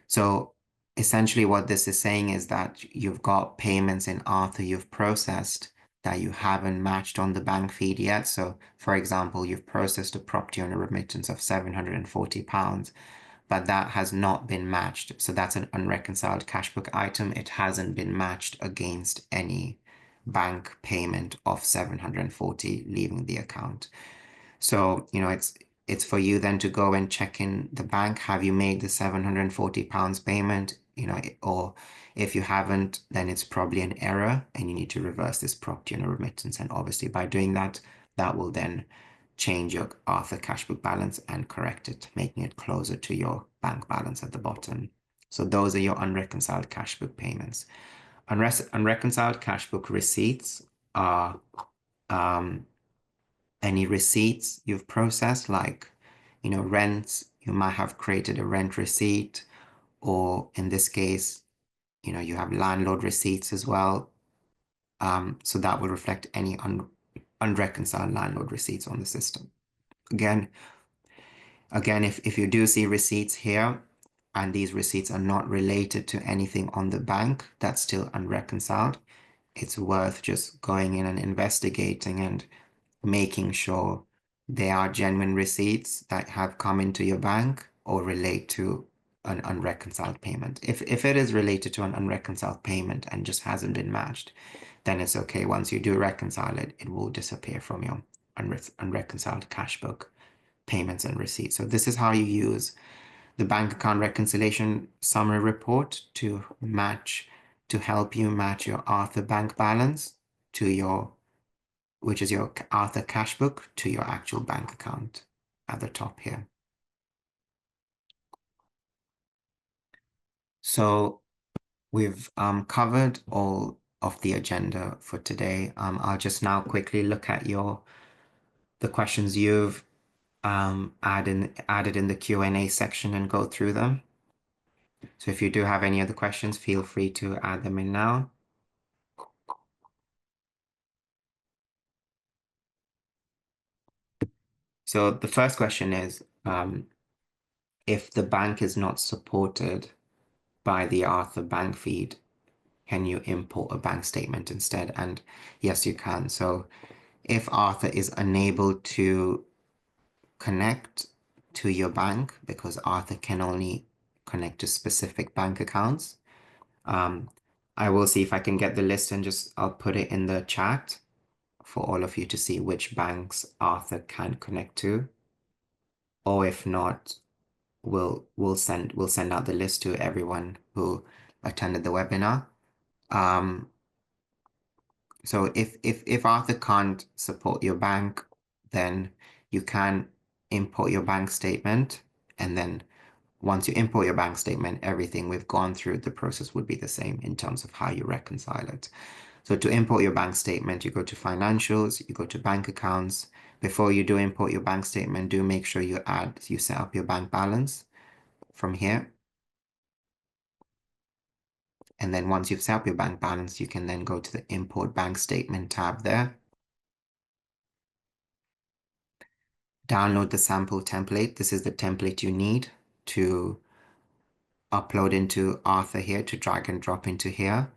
So essentially what this is saying is that you've got payments in Arthur you've processed that you haven't matched on the bank feed yet. So for example, you've processed a property on a remittance of £740, but that has not been matched. So that's an unreconciled cash book item. It hasn't been matched against any bank payment of 740 leaving the account. So, it's for you then to go and check in the bank. Have you made the £740 payment? Or if you haven't, then it's probably an error and you need to reverse this property on a remittance. And obviously by doing that, that will then change your Arthur cashbook balance and correct it, making it closer to your bank balance at the bottom. So those are your unreconciled cashbook payments. Unreconciled cashbook receipts are any receipts you've processed, like, rents. You might have created a rent receipt, or in this case, you have landlord receipts as well. So that will reflect any unreconciled landlord receipts on the system. Again, if you do see receipts here, and these receipts are not related to anything on the bank that's still unreconciled, it's worth just going in and investigating and making sure they are genuine receipts that have come into your bank or relate to an unreconciled payment. If it is related to an unreconciled payment and just hasn't been matched, then it's okay. Once you do reconcile it, it will disappear from your unreconciled cash book payments and receipts. So this is how you use the bank account reconciliation summary report to help you match your Arthur bank balance to which is your Arthur cash book, to your actual bank account at the top here. So We've covered all of the agenda for today. I'll just now quickly look at the questions you've added in the Q&A section and go through them. So if you do have any other questions, feel free to add them in now. So the first question is, if the bank is not supported by the Arthur bank feed, can you import a bank statement instead? And yes, you can. So if Arthur is unable to connect to your bank, because Arthur can only connect to specific bank accounts, um, I will see if I can get the list and I'll put it in the chat for all of you to see which banks Arthur can connect to. Or if not, we'll send out the list to everyone who attended the webinar. Um, so if Arthur can't support your bank, then you can import your bank statement, and then once you import your bank statement, everything we've gone through the process would be the same in terms of how you reconcile it. So to import your bank statement, you go to financials, you go to bank accounts. Before you do import your bank statement, do make sure you set up your bank balance from here. And then once you've set up your bank balance, you can then go to the import bank statement tab there. Download the sample template. This is the template you need to upload into Arthur here, to drag and drop into here.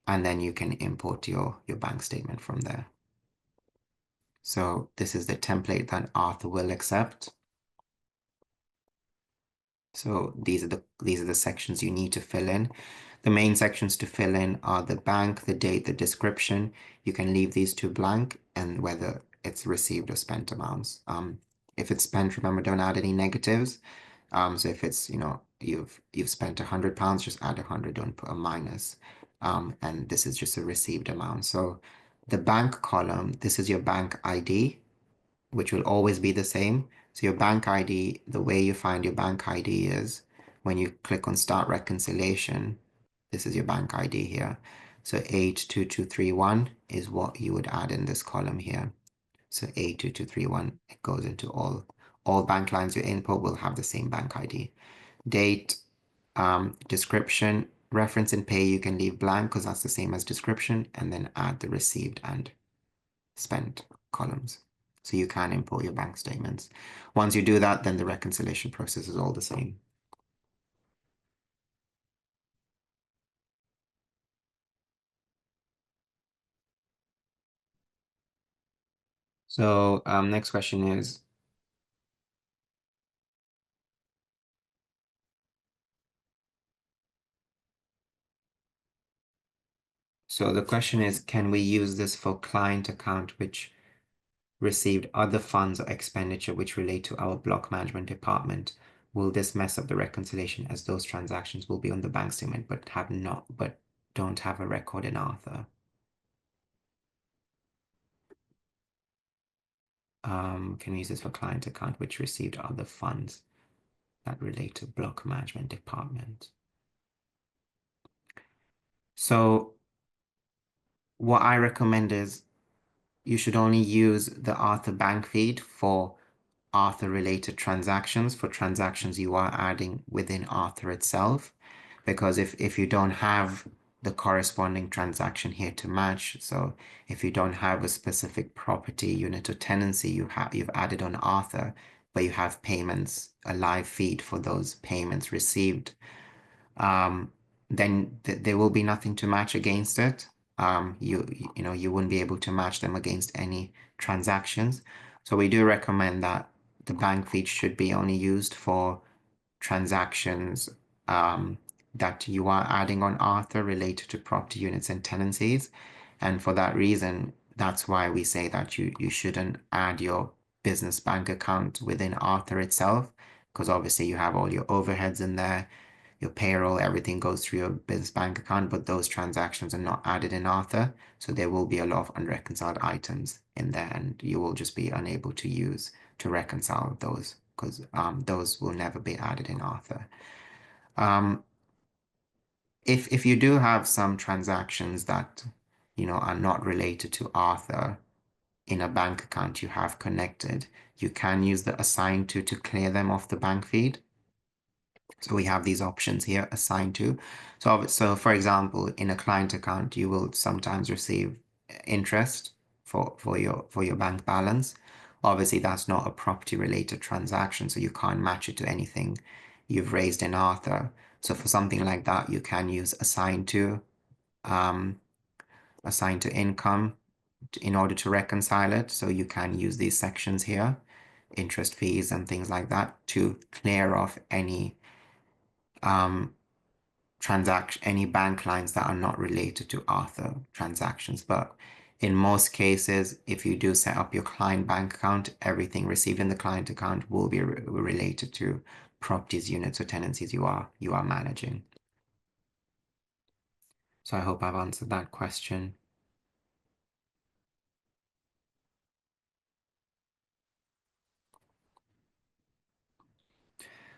And then you can import your bank statement from there. So this is the template that Arthur will accept. So these are the sections you need to fill in. The main sections to fill in are the bank, the date, the description. You can leave these two blank, and whether it's received or spent amounts. If it's spent, remember, don't add any negatives. So if it's, you've spent £100, just add 100, don't put a minus. And this is just a received amount. So the bank column, this is your bank ID, which will always be the same. So your bank ID, the way you find your bank ID is when you click on Start Reconciliation, this is your bank ID here. So 82231 is what you would add in this column here. So 82231, it goes into all bank lines you input will have the same bank ID. Date, description, reference and pay, you can leave blank because that's the same as description, and then add the received and spent columns. So you can import your bank statements. Once you do that, then the reconciliation process is all the same. So next question is, so the question is, can we use this for client account which received other funds or expenditure which relate to our block management department? Will this mess up the reconciliation as those transactions will be on the bank statement but don't have a record in Arthur? Can we use this for client account which received other funds that relate to block management department? So what I recommend is you should only use the Arthur bank feed for Arthur related transactions, for transactions you are adding within Arthur itself. Because if you don't have the corresponding transaction here to match, so if you don't have a specific property, unit, or tenancy you've added on Arthur, but you have payments, a live feed for those payments received, then there will be nothing to match against it. You wouldn't be able to match them against any transactions. So we do recommend that the bank feed should be only used for transactions that you are adding on Arthur related to property units and tenancies. And for that reason, that's why we say that you shouldn't add your business bank account within Arthur itself, because obviously you have all your overheads in there, your payroll, everything goes through your business bank account, but those transactions are not added in Arthur. So there will be a lot of unreconciled items in there, and you will just be unable to reconcile those because those will never be added in Arthur. Um, if you do have some transactions that, are not related to Arthur in a bank account you have connected, you can use the assign to clear them off the bank feed. So we have these options here, assign to. So for example, in a client account, you will sometimes receive interest for your bank balance. Obviously, that's not a property related transaction, so you can't match it to anything you've raised in Arthur. So for something like that, you can use um, assign to income in order to reconcile it. So you can use these sections here, interest fees and things like that, to clear off any um, any bank lines that are not related to Arthur transactions. But in most cases, if you do set up your client bank account, everything received in the client account will be related to properties, units, or tenancies you are managing. So I hope I've answered that question.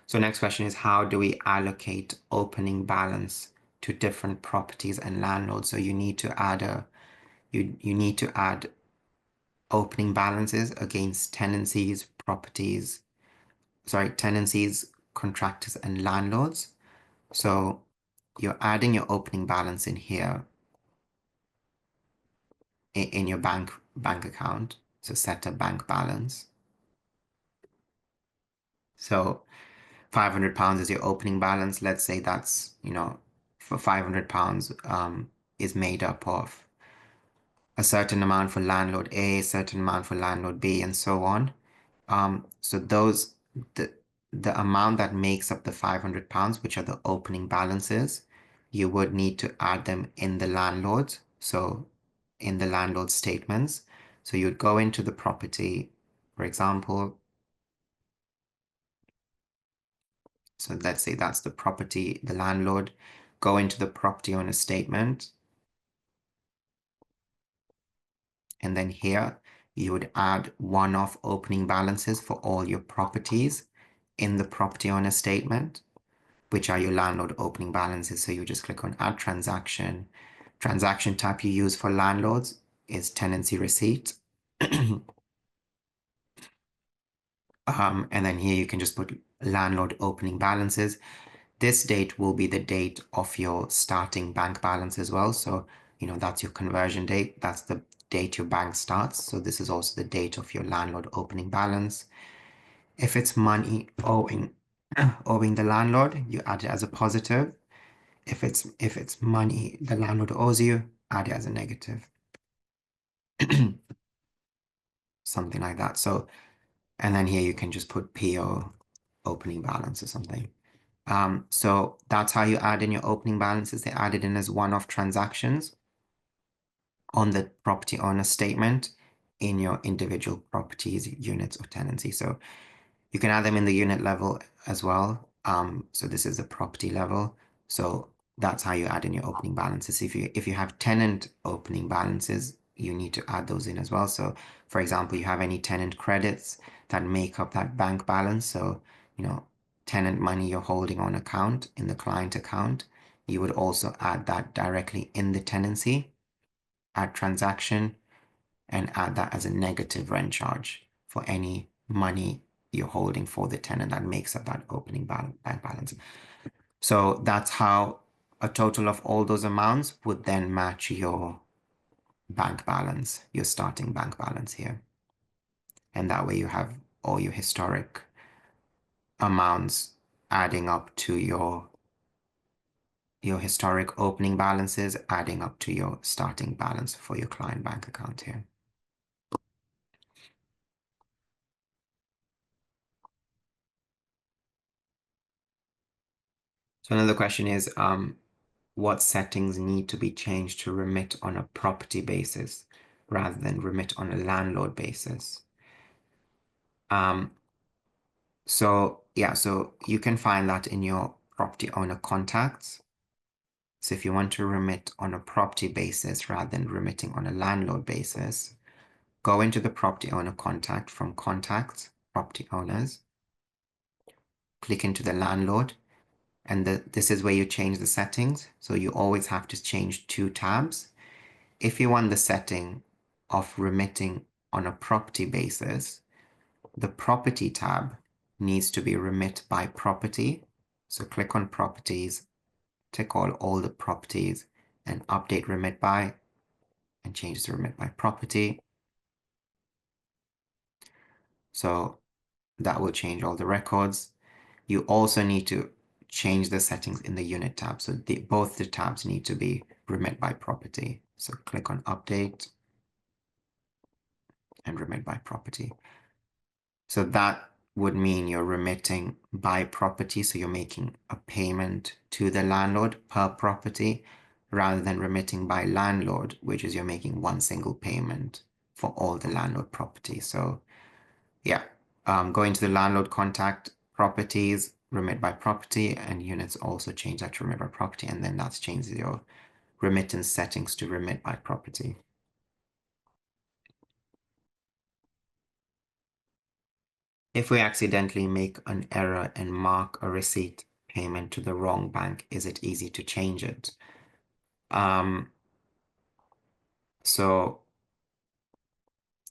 So next question is, how do we allocate opening balance to different properties and landlords? So you need to add you need to add opening balances against tenancies, contractors, and landlords. So you're adding your opening balance in here in your bank account. So set a bank balance. So £500 is your opening balance. Let's say that's, for £500 is made up of a certain amount for landlord A, a certain amount for landlord B, and so on. So the the amount that makes up the £500, which are the opening balances, you would need to add them in the landlord. So in the landlord statements. So you'd go into the property, for example. So let's say that's the property, the landlord. Go into the property owner statement. And then here you would add one-off opening balances for all your properties in the property owner statement, which are your landlord opening balances. So you just click on add transaction. Transaction type you use for landlords is tenancy receipt. And then here you can just put landlord opening balances. This date will be the date of your starting bank balance as well. So, that's your conversion date. That's the date your bank starts. So this is also the date of your landlord opening balance. If it's money owing the landlord, you add it as a positive. If it's money the landlord owes you, add it as a negative. Something like that. So, and then here you can just put PO opening balance or something. So that's how you add in your opening balances. They added in as one-off transactions on the property owner statement in your individual properties, units, or tenancy. So you can add them in the unit level as well. So this is the property level. So that's how you add in your opening balances. If you have tenant opening balances, you need to add those in as well. So for example, you have any tenant credits that make up that bank balance. So, tenant money you're holding on account in the client account, you would also add that directly in the tenancy, add transaction, and add that as a negative rent charge for any money you're holding for the tenant that makes up that opening bank balance. So that's how a total of all those amounts would then match your bank balance, your starting bank balance here. And that way you have all your historic amounts adding up to your historic opening balances, adding up to your starting balance for your client bank account here. So another question is, what settings need to be changed to remit on a property basis rather than remit on a landlord basis? So yeah, so you can find that in your property owner contacts. So if you want to remit on a property basis rather than remitting on a landlord basis, go into the property owner contact from contacts, property owners, click into the landlord, And this is where you change the settings. So you always have to change two tabs. If you want the setting of remitting on a property basis, the property tab needs to be remit by property. So click on properties, tick all the properties and update remit by and change to remit by property. So that will change all the records. You also need to change the settings in the unit tab. So both the tabs need to be remit by property. So click on update and remit by property. So that would mean you're remitting by property. So you're making a payment to the landlord per property rather than remitting by landlord, which is you're making one single payment for all the landlord properties. So yeah, going to the landlord contact properties, remit by property, and units also change that to remit by property, and then that changes your remittance settings to remit by property. If we accidentally make an error and mark a receipt payment to the wrong bank, is it easy to change it? So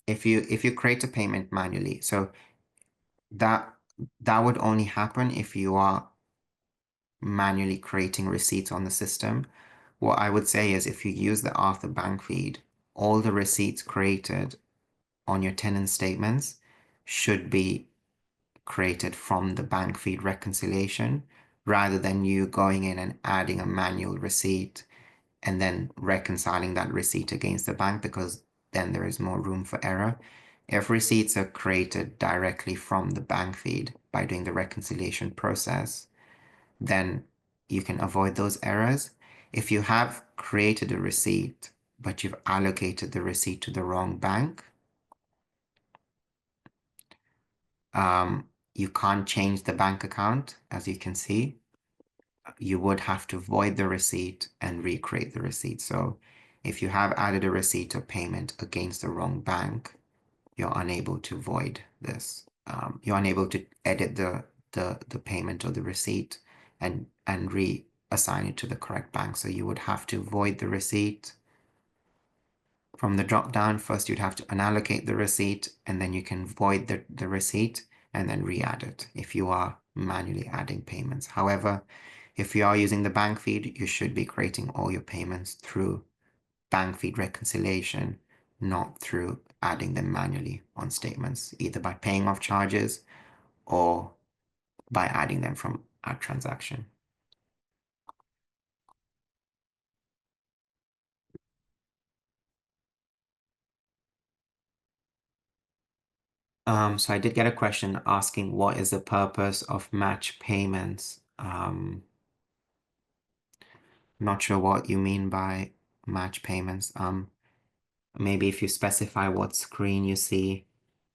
if you create a payment manually, so that that would only happen if you are manually creating receipts on the system. What I would say is if you use the Arthur bank feed, all the receipts created on your tenant statements should be created from the bank feed reconciliation rather than you going in and adding a manual receipt and then reconciling that receipt against the bank, because then there is more room for error. If receipts are created directly from the bank feed by doing the reconciliation process, then you can avoid those errors. If you have created a receipt, but you've allocated the receipt to the wrong bank, you can't change the bank account, as you can see. You would have to void the receipt and recreate the receipt. So if you have added a receipt or payment against the wrong bank, you're unable to void this. You're unable to edit the payment or the receipt and reassign it to the correct bank. So you would have to void the receipt. From the drop down, first you'd have to unallocate the receipt, and then you can void the receipt and then re-add it if you are manually adding payments. However, if you are using the bank feed, you should be creating all your payments through bank feed reconciliation, not through adding them manually on statements, either by paying off charges or by adding them from add transaction. So I did get a question asking what is the purpose of match payments? Not sure what you mean by match payments. Maybe if you specify what screen you see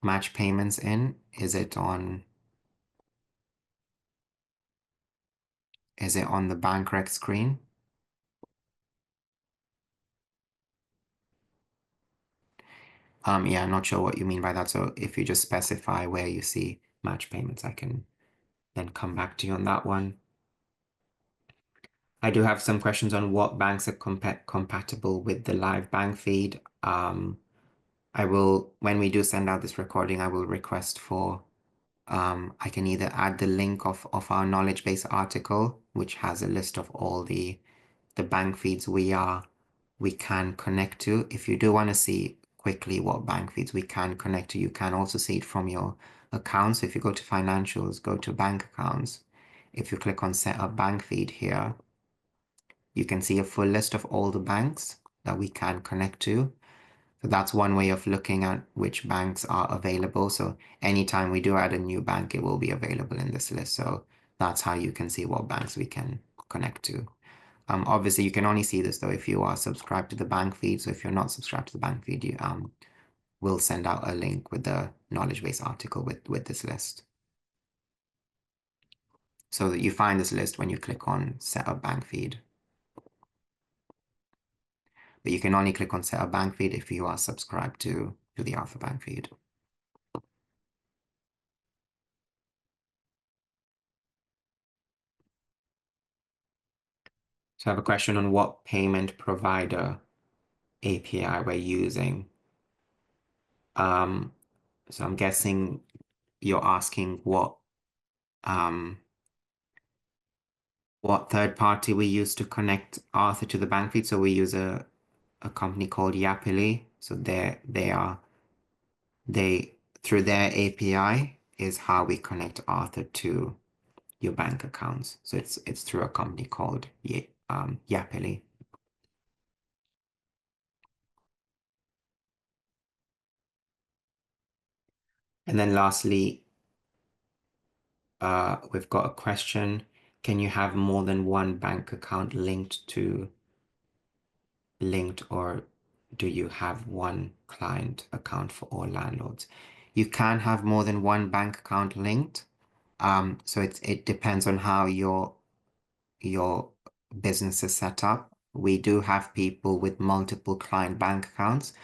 match payments in, is it on the bank rec screen? Yeah, not sure what you mean by that. So if you just specify where you see match payments, I can then come back to you on that one. I do have some questions on what banks are compatible with the live bank feed. I will, when we do send out this recording, I will request for, I can either add the link of our knowledge base article, which has a list of all the bank feeds we can connect to. If you do want to see quickly what bank feeds we can connect to, you can also see it from your accounts. If you go to financials, go to bank accounts. If you click on set up bank feed here, you can see a full list of all the banks that we can connect to. So that's one way of looking at which banks are available. So anytime we do add a new bank, it will be available in this list. So that's how you can see what banks we can connect to. Obviously, you can only see this though if you are subscribed to the bank feed. So if you're not subscribed to the bank feed, you will send out a link with the knowledge base article with this list. So that you find this list when you click on set up bank feed. But you can only click on set up bank feed if you are subscribed to the Alpha bank feed. So I have a question on what payment provider API we're using. So I'm guessing you're asking what third party we use to connect Arthur to the bank feed. So we use a company called Yapily. So they through their API is how we connect Arthur to your bank accounts. So it's through a company called Yapily. And then lastly, we've got a question. Can you have more than one bank account linked, or do you have one client account for all landlords? You can have more than one bank account linked. So it depends on how your business is set up. We do have people with multiple client bank accounts.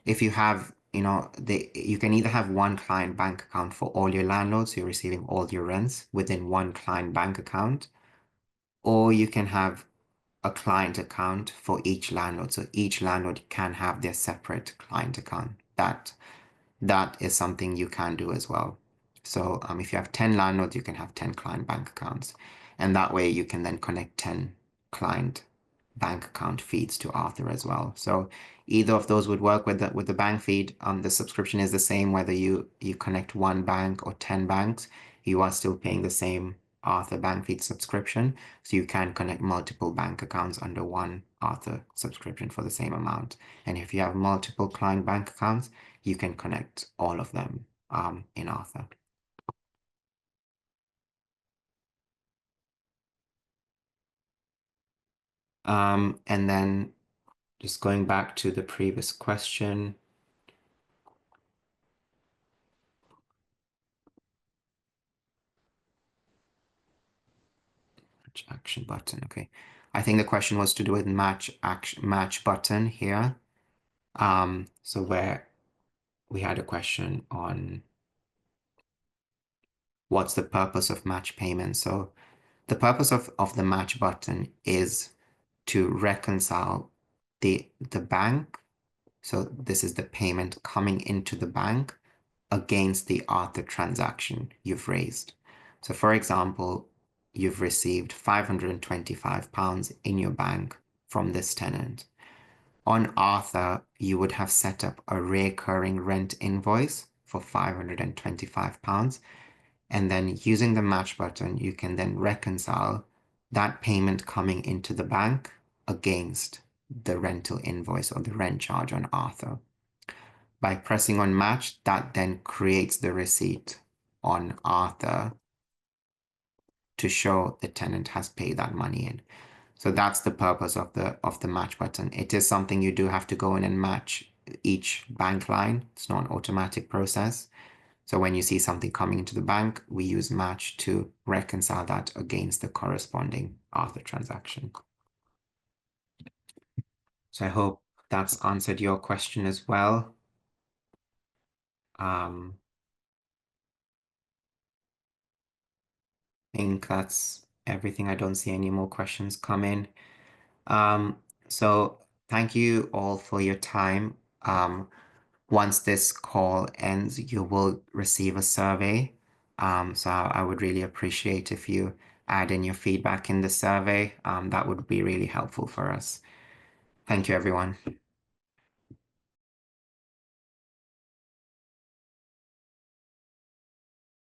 If you have, you can either have one client bank account for all your landlords, so you're receiving all your rents within one client bank account, or you can have a client account for each landlord. So each landlord can have their separate client account. That is something you can do as well. So if you have 10 landlords, you can have 10 client bank accounts. And that way you can then connect 10 client bank account feeds to Arthur as well. So either of those would work with the bank feed. The subscription is the same whether you connect one bank or 10 banks, you are still paying the same Arthur bank feed subscription. So you can connect multiple bank accounts under one Arthur subscription for the same amount. And if you have multiple client bank accounts, you can connect all of them in Arthur. And then just going back to the previous question, action button. Okay. I think the question was to do with match button here. So where we had a question on what's the purpose of match payment. So the purpose of the match button is to reconcile the bank. So this is the payment coming into the bank against the Arthur transaction you've raised. So for example, you've received £525 in your bank from this tenant. On Arthur, you would have set up a recurring rent invoice for £525. And then using the match button, you can then reconcile that payment coming into the bank against the rental invoice or the rent charge on Arthur. By pressing on match, that then creates the receipt on Arthur to show the tenant has paid that money in. So that's the purpose of the match button. It is something you do have to go in and match each bank line. It's not an automatic process. So when you see something coming into the bank, we use match to reconcile that against the corresponding Arthur transaction. So I hope that's answered your question as well. I think that's everything. I don't see any more questions come in. So thank you all for your time. Once this call ends, you will receive a survey. So I would really appreciate if you add in your feedback in the survey. That would be really helpful for us. Thank you, everyone.